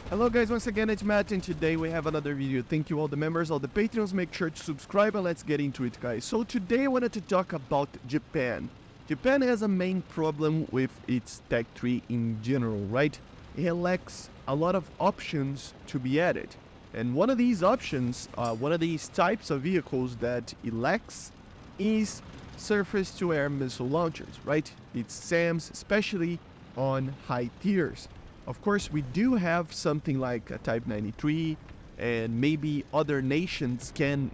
Hello guys, once again it's Matt and today we have another video. Thank you all the members, all the Patreons, make sure to subscribe and let's get into it guys. So today I wanted to talk about Japan. Japan has a main problem with its tech tree in general, right? It lacks a lot of options to be added. And one of these options, one of these types of vehicles that it lacks is surface-to-air missile launchers, right? It's SAMs, especially on high tiers. Of course, we do have something like a Type 93, and maybe other nations can,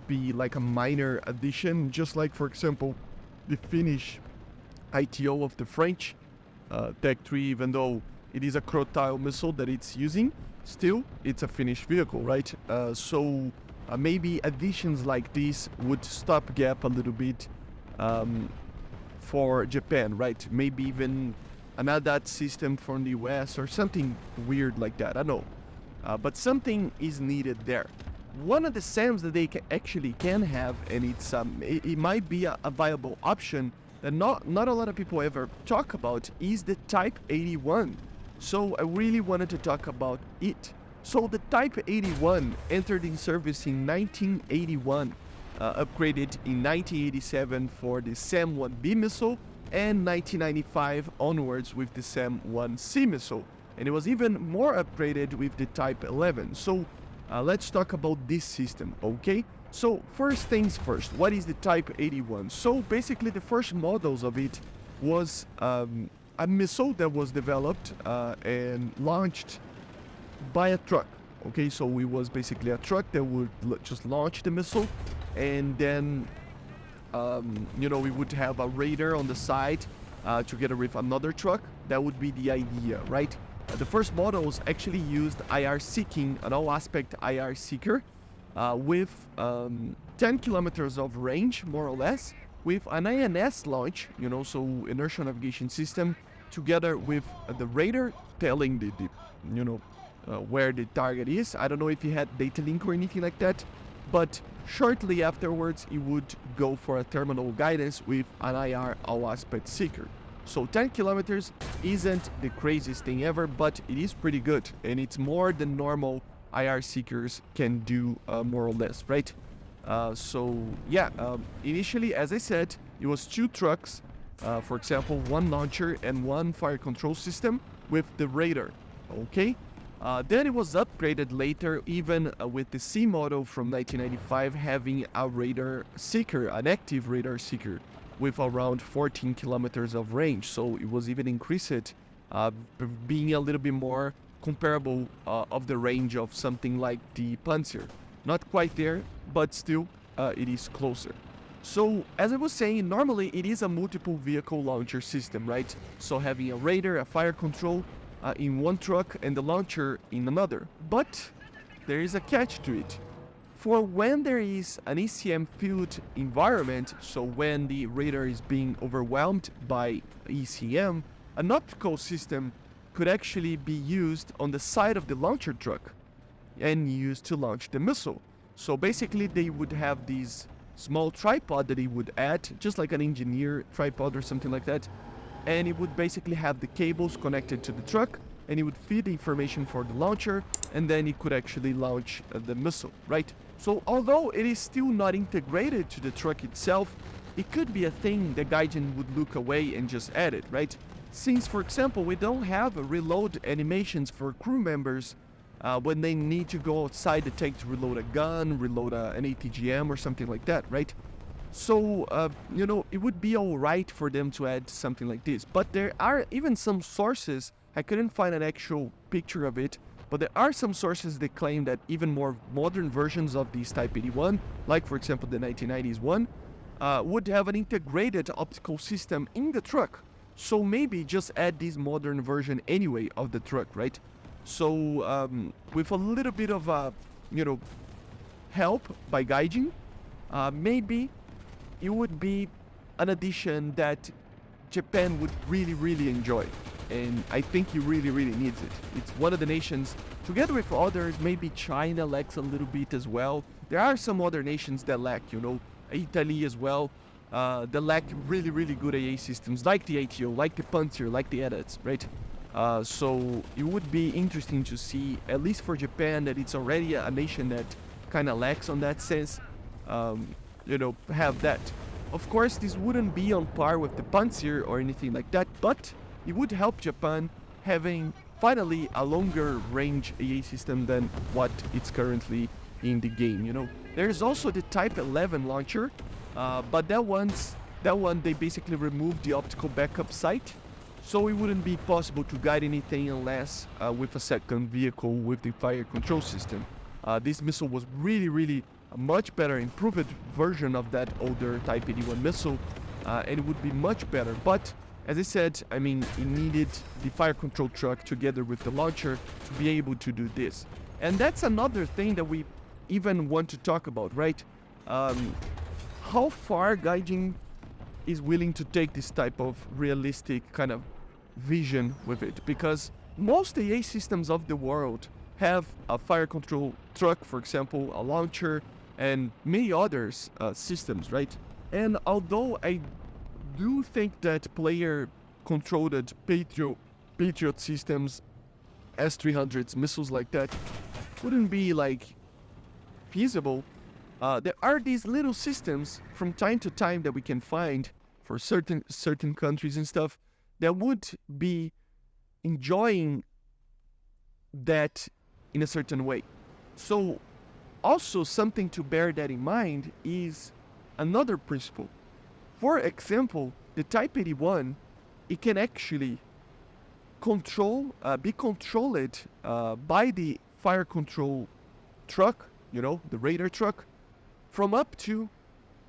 be like a minor addition, just like, for example, the Finnish ITO of the French Tech 3, even though it is a Crotale missile that it's using, still, it's a Finnish vehicle, right? So maybe additions like this would stopgap a little bit for Japan, right? Maybe even another system from the US or something weird like that, I don't know. But something is needed there. One of the SAMs that they can have, and it might be a viable option that not a lot of people ever talk about, is the TYPE-81. So I really wanted to talk about it. So the TYPE-81 entered in service in 1981, upgraded in 1987 for the SAM-1B missile, and 1995 onwards with the SAM-1C missile. And it was even more upgraded with the TYPE-11. So let's talk about this system, okay? So first things first, what is the TYPE-81? So basically the first models of it was a missile that was developed and launched by a truck. Okay, so it was basically a truck that would just launch the missile, and then we would have a radar on the side together with another truck. That would be the idea, right? The first models actually used IR seeking, an all-aspect IR seeker, with 10 kilometers of range, more or less, with an INS launch, so inertial navigation system, together with the radar telling where the target is. I don't know if you had data link or anything like that, but shortly afterwards, it would go for a terminal guidance with an IR all-aspect seeker. So 10 kilometers isn't the craziest thing ever, but it is pretty good, and it's more than normal IR seekers can do, more or less, right? Initially, as I said, it was two trucks, for example, one launcher and one fire control system with the radar, okay? Then it was upgraded later, even with the C model from 1995 having a radar seeker, an active radar seeker, with around 14 kilometers of range. So it was even increased, being a little bit more comparable of the range of something like the Panzer. Not quite there, but still it is closer. So as I was saying, normally it is a multiple vehicle launcher system, right? So having a radar, a fire control, in one truck and the launcher in another. But there is a catch to it. For when there is an ECM filled environment, so when the radar is being overwhelmed by ECM, an optical system could actually be used on the side of the launcher truck and used to launch the missile. So basically they would have this small tripod that he would add, just like an engineer tripod or something like that, and it would basically have the cables connected to the truck, and it would feed the information for the launcher, and then it could actually launch the missile, right? So although it is still not integrated to the truck itself, it could be a thing the Gaijin would look away and just add it, right? Since, for example, we don't have reload animations for crew members when they need to go outside the tank to reload a gun, reload an ATGM or something like that, right? So, it would be alright for them to add something like this. But there are even some sources, I couldn't find an actual picture of it, but there are some sources that claim that even more modern versions of these TYPE-81, like for example the 1990s one, would have an integrated optical system in the truck. So maybe just add this modern version anyway of the truck, right? So, with a little bit of, help by Gaijin, maybe it would be an addition that Japan would really, really enjoy. And I think he really, really needs it. It's one of the nations, together with others, maybe China lacks a little bit as well. There are some other nations that lack, Italy as well, that lack really, really good AA systems, like the ATO, like the Panzer, like the EDATs, right? So it would be interesting to see, at least for Japan, that it's already a nation that kind of lacks on that sense, have that. Of course, this wouldn't be on par with the Panzer or anything like that, but it would help Japan having finally a longer range AA system than what it's currently in the game. There's also the TYPE-81 launcher, but that one they basically removed the optical backup sight, so it wouldn't be possible to guide anything unless with a second vehicle with the fire control system. This missile was really a much better improved version of that older TYPE-81 missile, and it would be much better. But as I said, it needed the fire control truck together with the launcher to be able to do this. And that's another thing that we even want to talk about, right? How far Gaijin is willing to take this type of realistic kind of vision with it, because most AA systems of the world have a fire control truck, for example, a launcher, and many others systems, right? And although I do think that player-controlled Patriot systems, S-300s, missiles like that, wouldn't be feasible, there are these little systems from time to time that we can find for certain countries and stuff that would be enjoying that in a certain way. So also something to bear that in mind is another principle. For example, the TYPE-81, it can actually be controlled by the fire control truck, the radar truck, from up to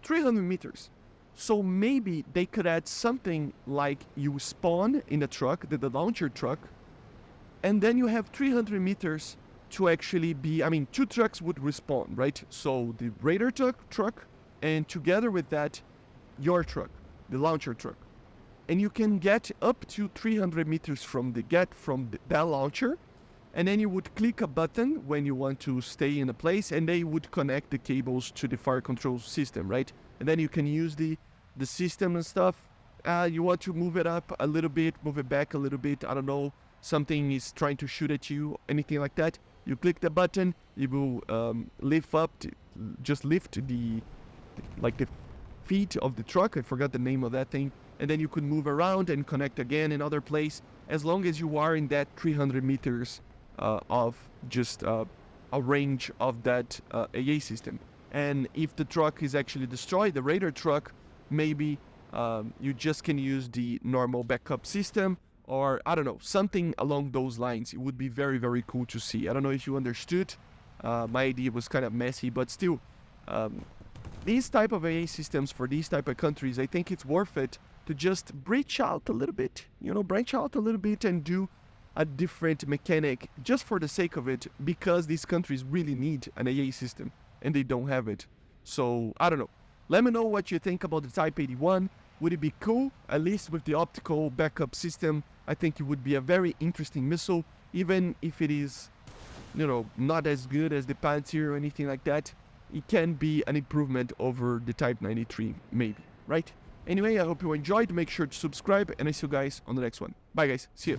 300 meters. So maybe they could add something like you spawn in a truck, the launcher truck, and then you have 300 meters to actually be, two trucks would respawn, right? So the radar truck, and together with that, your truck, the launcher truck. And you can get up to 300 meters from that launcher, and then you would click a button when you want to stay in a place, and they would connect the cables to the fire control system, right? And then you can use the system and stuff. You want to move it up a little bit, move it back a little bit, I don't know, something is trying to shoot at you, anything like that. You click the button, it will lift the feet of the truck, I forgot the name of that thing, and then you could move around and connect again in other place, as long as you are in that 300 meters of just a range of that AA system. And if the truck is actually destroyed, the radar truck, maybe you just can use the normal backup system, or I don't know, something along those lines. It would be very cool to see. I don't know if you understood. My idea was kind of messy, but still, these type of AA systems for these type of countries, I think it's worth it to just branch out a little bit, and do a different mechanic just for the sake of it, because these countries really need an AA system and they don't have it. So I don't know. Let me know what you think about the TYPE-81. Would it be cool, at least with the optical backup system? I think it would be a very interesting missile, even if it is, not as good as the Panzer or anything like that. It can be an improvement over the Type 93, maybe, right? Anyway, I hope you enjoyed. Make sure to subscribe, and I see you guys on the next one. Bye, guys. See you.